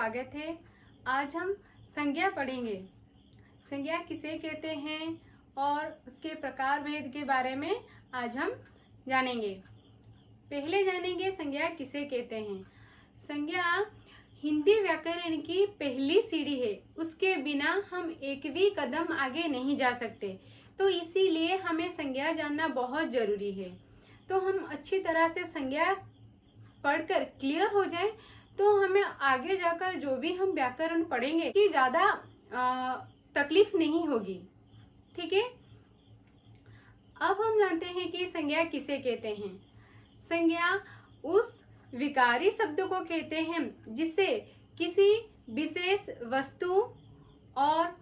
स्वागत है। आज हम संज्ञा पढ़ेंगे। संज्ञा किसे कहते हैं और उसके प्रकार भेद के बारे में आज हम जानेंगे। पहले जानेंगे संज्ञा किसे कहते हैं। संज्ञा हिंदी व्याकरण की पहली सीढ़ी है, उसके बिना हम एक भी कदम आगे नहीं जा सकते, तो इसीलिए हमें संज्ञा जानना बहुत जरूरी है। तो हम अच्छी तरह से संज्ञा पढ़कर क्लियर हो जाए तो हमें आगे जाकर जो भी हम व्याकरण पढ़ेंगे कि ज्यादा तकलीफ नहीं होगी। ठीक है, अब हम जानते हैं कि संज्ञा किसे कहते हैं। संज्ञा उस विकारी शब्द को कहते हैं जिससे किसी विशेष वस्तु और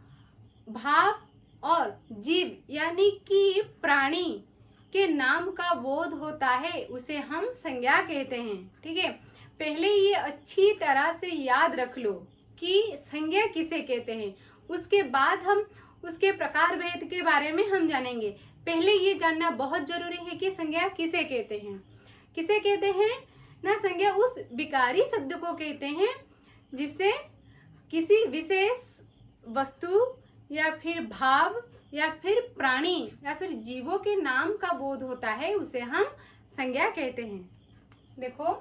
भाव और जीव यानी कि प्राणी के नाम का बोध होता है, उसे हम संज्ञा कहते हैं। ठीक है, पहले ये अच्छी तरह से याद रख लो कि संज्ञा किसे कहते हैं, उसके बाद हम उसके प्रकार भेद के बारे में हम जानेंगे। पहले ये जानना बहुत जरूरी है कि संज्ञा किसे कहते हैं। किसे कहते हैं ना, संज्ञा उस विकारी शब्द को कहते हैं जिससे किसी विशेष वस्तु या फिर भाव या फिर प्राणी या फिर जीवों के नाम का बोध होता है, उसे हम संज्ञा कहते हैं। देखो,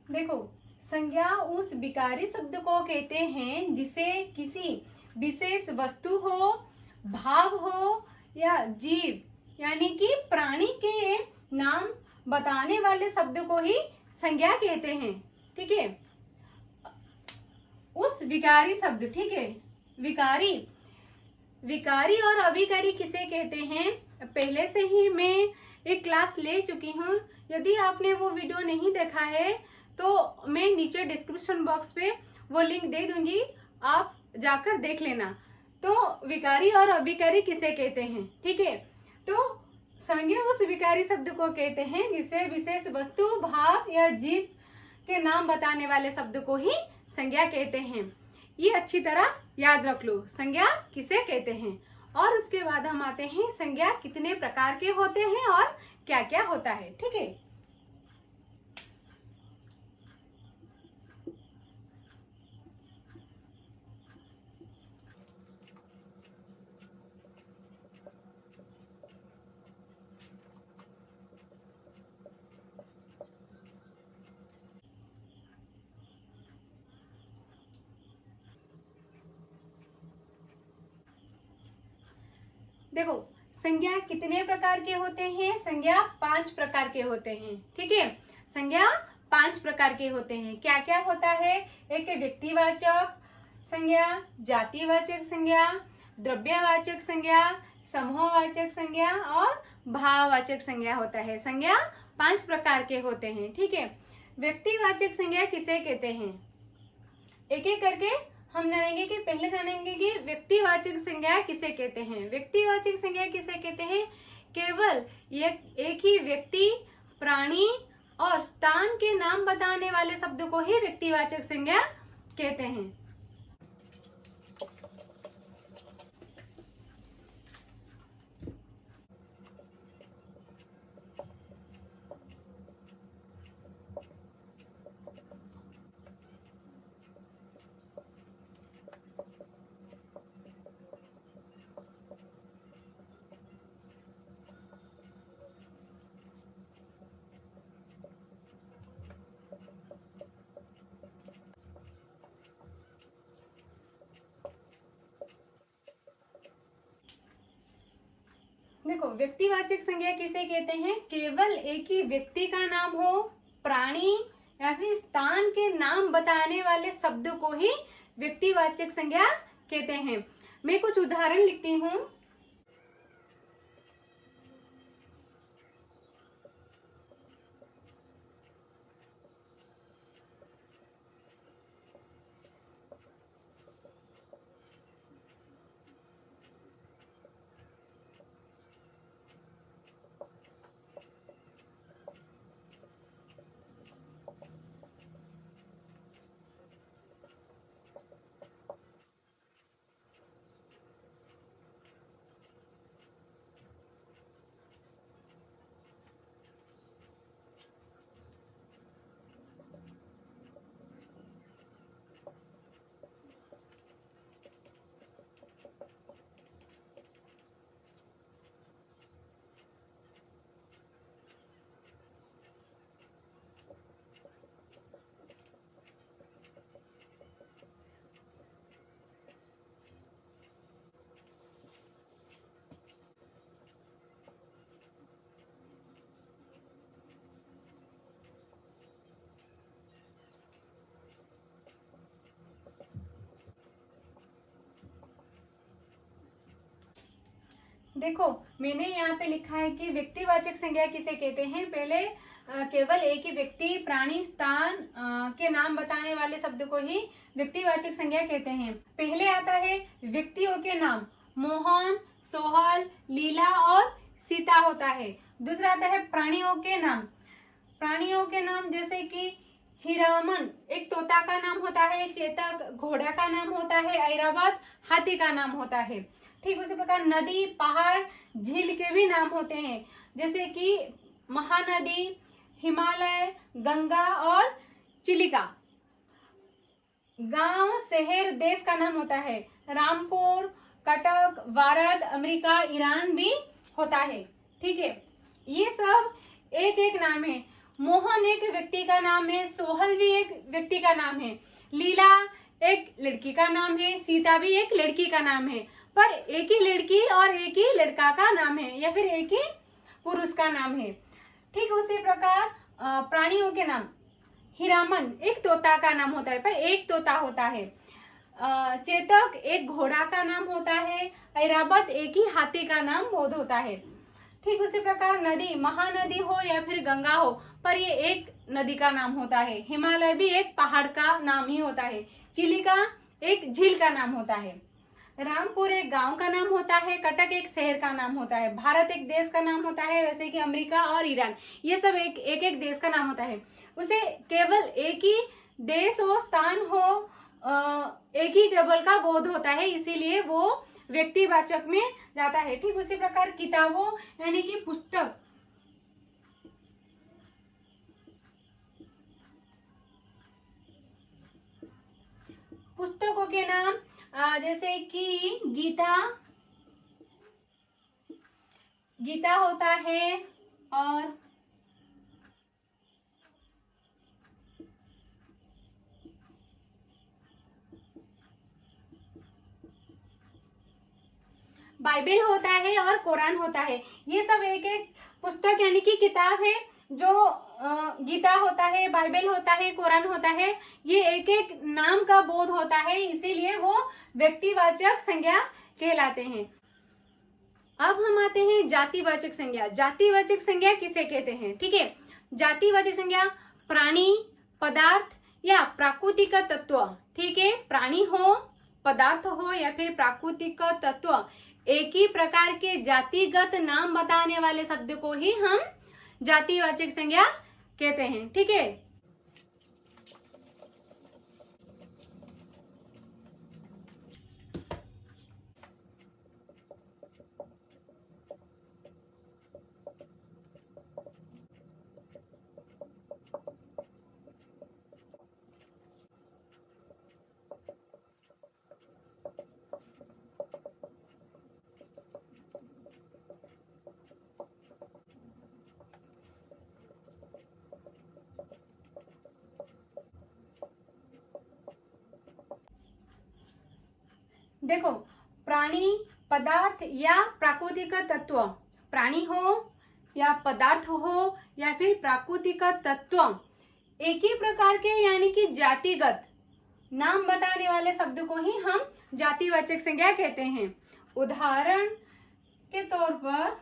देखो, संज्ञा उस विकारी शब्द को कहते हैं जिसे किसी विशेष वस्तु हो, भाव हो या जीव यानी कि प्राणी के नाम बताने वाले शब्द को ही संज्ञा कहते हैं। ठीक है, उस विकारी शब्द, ठीक है, विकारी विकारी और अविकारी किसे कहते हैं, पहले से ही मैं एक क्लास ले चुकी हूँ। यदि आपने वो वीडियो नहीं देखा है तो मैं नीचे डिस्क्रिप्शन बॉक्स पे वो लिंक दे दूंगी, आप जाकर देख लेना। तो विकारी और अविकारी किसे कहते हैं। ठीक है, तो संज्ञा उस विकारी शब्द को कहते हैं जिसे विशेष वस्तु, भाव या जीव के नाम बताने वाले शब्द को ही संज्ञा कहते हैं। ये अच्छी तरह याद रख लो, संज्ञा किसे कहते हैं। और उसके बाद हम आते हैं संज्ञा कितने प्रकार के होते हैं और क्या क्या होता है। ठीक है, देखो, संज्ञा कितने प्रकार के होते हैं। संज्ञा 5 प्रकार के होते हैं। ठीक है, संज्ञा 5 प्रकार के होते हैं। क्या क्या होता है, एक व्यक्तिवाचक संज्ञा, जातिवाचक संज्ञा, द्रव्यवाचक संज्ञा, समूहवाचक संज्ञा और भाववाचक संज्ञा होता है। संज्ञा 5 प्रकार के होते हैं। ठीक है, व्यक्तिवाचक संज्ञा किसे कहते हैं, एक एक करके हम जानेंगे। कि पहले जानेंगे कि व्यक्तिवाचक संज्ञा किसे कहते हैं। व्यक्तिवाचक संज्ञा किसे कहते हैं, केवल एक ही व्यक्ति, प्राणी और स्थान के नाम बताने वाले शब्द को ही व्यक्तिवाचक संज्ञा कहते हैं। देखो, व्यक्तिवाचक संज्ञा किसे कहते हैं? केवल एक ही व्यक्ति का नाम हो, प्राणी या फिर स्थान के नाम बताने वाले शब्द को ही व्यक्तिवाचक संज्ञा कहते हैं। मैं कुछ उदाहरण लिखती हूँ। देखो, मैंने यहाँ पे लिखा है कि व्यक्तिवाचक संज्ञा किसे कहते हैं। पहले केवल एक ही व्यक्ति, प्राणी, स्थान के नाम बताने वाले शब्द को ही व्यक्तिवाचक संज्ञा कहते हैं। पहले आता है व्यक्तियों के नाम, मोहन, सोहल, लीला और सीता होता है। दूसरा आता है प्राणियों के नाम। प्राणियों के नाम जैसे कि हीरामन एक तोता का नाम होता है, चेतक घोड़ा का नाम होता है, ऐरावत हाथी का नाम होता है। ठीक उसी प्रकार नदी, पहाड़, झील के भी नाम होते हैं, जैसे कि महानदी, हिमालय, गंगा और चिलिका। गांव, शहर, देश का नाम होता है, रामपुर, कटक, भारत, अमेरिका, ईरान भी होता है। ठीक है, ये सब एक एक नाम है। मोहन एक व्यक्ति का नाम है, सोहल भी एक व्यक्ति का नाम है, लीला एक लड़की का नाम है, सीता भी एक लड़की का नाम है। पर एक ही लड़की और एक ही लड़का का नाम है या फिर एक ही पुरुष का नाम है। ठीक उसी प्रकार प्राणियों के नाम, हीरामन एक तोता का नाम होता है, पर एक तोता होता है। चेतक एक घोड़ा का नाम होता है, ऐरावत एक ही हाथी का नाम बोध होता है। ठीक उसी प्रकार नदी, महानदी हो या फिर गंगा हो, पर ये एक नदी का नाम होता है। हिमालय भी एक पहाड़ का नाम ही होता है, चिलिका एक झील का नाम होता है, रामपुर एक गांव का नाम होता है, कटक एक शहर का नाम होता है, भारत एक देश का नाम होता है, वैसे कि अमेरिका और ईरान, ये सब एक एक देश का नाम होता है। उसे केवल एक ही देश हो, स्थान हो, एक ही केवल का बोध होता है, इसीलिए वो व्यक्तिवाचक में जाता है। ठीक उसी प्रकार किताबों यानी कि पुस्तक, पुस्तकों के नाम जैसे कि गीता होता है, और बाइबल होता है और कुरान होता है। ये सब एक एक पुस्तक यानी कि किताब है। जो गीता होता है, बाइबल होता है, कुरान होता है, ये एक एक नाम का बोध होता है, इसीलिए वो व्यक्तिवाचक संज्ञा कहलाते हैं। अब हम आते हैं जातिवाचक संज्ञा। जातिवाचक संज्ञा किसे कहते हैं? ठीक है, जातिवाचक संज्ञा प्राणी, पदार्थ या प्राकृतिक तत्व, ठीक है, प्राणी हो, पदार्थ हो या फिर प्राकृतिक तत्व, एक ही प्रकार के जातिगत नाम बताने वाले शब्द को ही हम जातिवाचक संज्ञा कहते हैं। ठीक है, देखो, प्राणी, पदार्थ या प्राकृतिक तत्व, प्राणी हो या पदार्थ हो या फिर प्राकृतिक तत्व, एक ही प्रकार के यानी कि जातिगत नाम बताने वाले शब्द को ही हम जातिवाचक संज्ञा कहते हैं। उदाहरण के तौर पर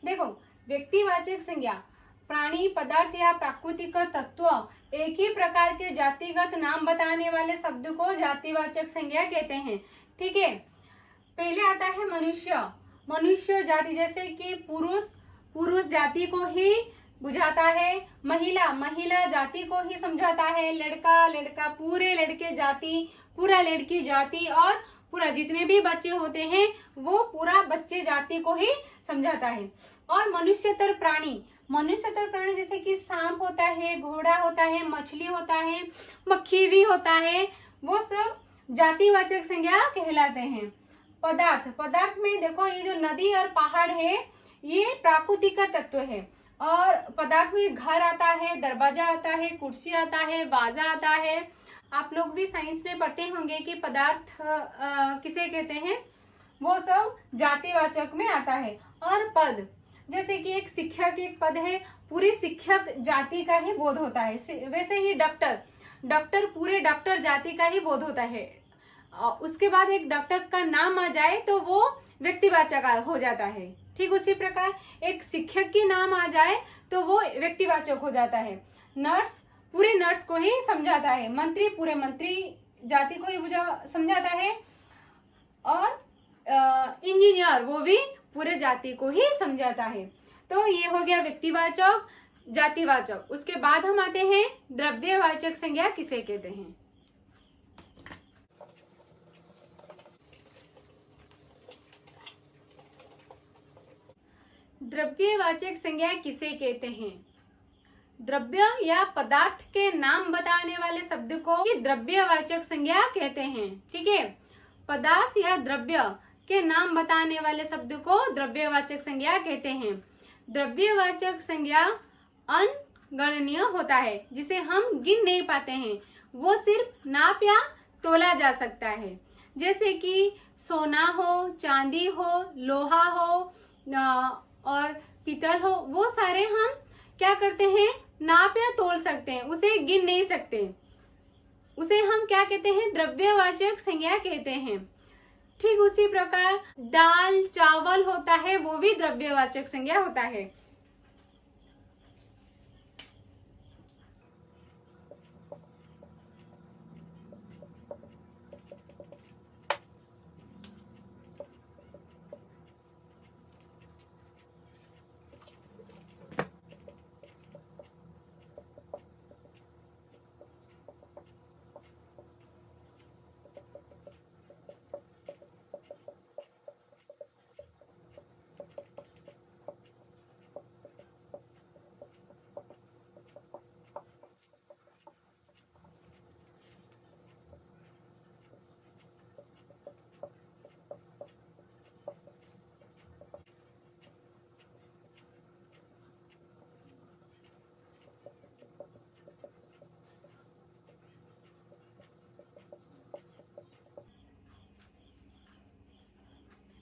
देखो, व्यक्तिवाचक संज्ञा प्राणी, पदार्थ या प्राकृतिक तत्व, एक ही प्रकार के जातिगत नाम बताने वाले शब्द को जातिवाचक संज्ञा कहते हैं। ठीक है, पहले आता है मनुष्य। मनुष्य जाति जैसे कि पुरुष, पुरुष जाति को ही बुझाता है। महिला, महिला जाति को ही समझाता है। लड़का, लड़का पूरे लड़के जाति, पूरा लड़की जाति, और पूरा जितने भी बच्चे होते हैं वो पूरा बच्चे जाति को ही समझाता है। और मनुष्यतर प्राणी, मनुष्यतर प्राणी जैसे कि सांप होता है, घोड़ा होता है, मछली होता है, मक्खी भी होता है, वो सब जातिवाचक संज्ञा कहलाते हैं। पदार्थ, पदार्थ में देखो ये जो नदी और पहाड़ है ये प्राकृतिक तत्व है। और पदार्थ में घर आता है, दरवाजा आता है, कुर्सी आता है, बाजा आता है। आप लोग भी साइंस में पढ़ते होंगे कि पदार्थ किसे कहते हैं, वो सब जातिवाचक में आता है। और पद, जैसे कि एक शिक्षक एक पद है, पूरी शिक्षक जाति का ही बोध होता है। वैसे ही डॉक्टर, डॉक्टर पूरे डॉक्टर जाति का ही बोध होता है। उसके बाद एक डॉक्टर का नाम आ जाए तो वो व्यक्तिवाचक हो जाता है। ठीक उसी प्रकार एक शिक्षक की नाम आ जाए तो वो व्यक्तिवाचक हो जाता है। नर्स पूरे नर्स को ही समझाता है। मंत्री पूरे मंत्री जाति को ही समझाता है। और इंजीनियर वो भी पूरे जाति को ही समझाता है। तो ये हो गया व्यक्तिवाचक, जातिवाचक। उसके बाद हम आते हैं द्रव्यवाचक संज्ञा किसे कहते हैं। द्रव्यवाचक संज्ञा किसे कहते हैं? द्रव्य या पदार्थ के नाम बताने वाले शब्द को द्रव्यवाचक संज्ञा कहते हैं। ठीक है, पदार्थ या द्रव्य के नाम बताने वाले शब्द को द्रव्यवाचक संज्ञा कहते हैं। द्रव्यवाचक संज्ञा अनगणनीय होता है, जिसे हम गिन नहीं पाते हैं। वो सिर्फ नाप या तोला जा सकता है। जैसे कि सोना हो, चांदी हो, लोहा हो और पीतल हो, वो सारे हम क्या करते हैं, नाप या तोल सकते हैं, उसे गिन नहीं सकते। उसे हम क्या कहते हैं, द्रव्यवाचक संज्ञा कहते हैं। ठीक उसी प्रकार दाल चावल होता है, वो भी द्रव्यवाचक संज्ञा होता है।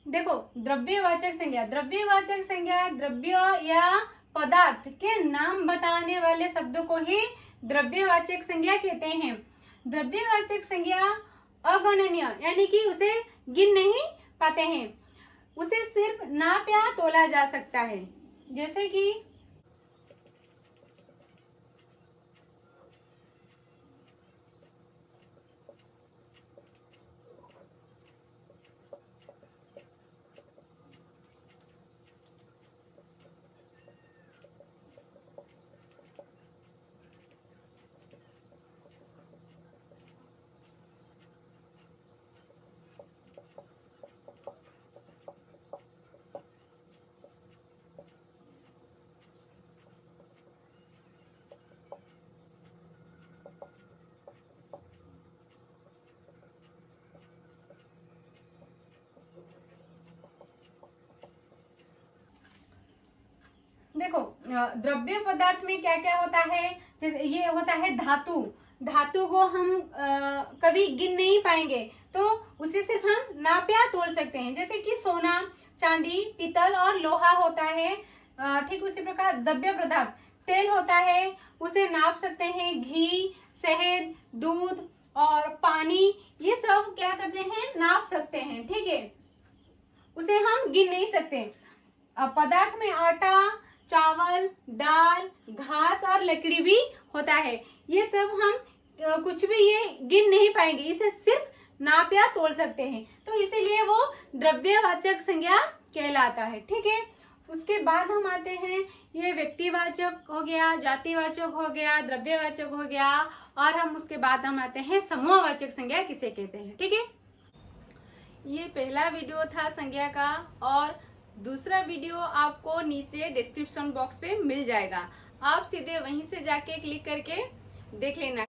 देखो, द्रव्यवाचक संज्ञा, द्रव्यवाचक संज्ञा द्रव्य या पदार्थ के नाम बताने वाले शब्दों को ही द्रव्यवाचक संज्ञा कहते हैं। द्रव्यवाचक संज्ञा अगणनीय यानी कि उसे गिन नहीं पाते हैं, उसे सिर्फ नाप या तोला जा सकता है। जैसे कि द्रव्य पदार्थ में क्या क्या होता है, जैसे ये होता है धातु। धातु को हम कभी गिन नहीं पाएंगे, तो उसे सिर्फ हम नाप या तोल सकते हैं। जैसे कि सोना, चांदी, पीतल और लोहा होता है। ठीक उसी प्रकार द्रव्य पदार्थ तेल होता है, उसे नाप सकते हैं। घी, शहद, दूध और पानी, ये सब क्या करते हैं, नाप सकते हैं। ठीक है, उसे हम गिन नहीं सकते। पदार्थ में आटा, चावल, दाल, घास और लकड़ी भी होता है। ये सब हम कुछ भी ये गिन नहीं पाएंगे, इसे सिर्फ नाप या तोल सकते हैं, तो इसीलिए वो द्रव्यवाचक संज्ञा कहलाता है। ठीक है, उसके बाद हम आते हैं, ये व्यक्तिवाचक हो गया, जातिवाचक हो गया, द्रव्यवाचक हो गया, और हम उसके बाद हम आते हैं समूहवाचक संज्ञा किसे कहते हैं। ठीक है, ये पहला वीडियो था संज्ञा का, और दूसरा वीडियो आपको नीचे डिस्क्रिप्शन बॉक्स पे मिल जाएगा। आप सीधे वहीं से जाके क्लिक करके देख लेना।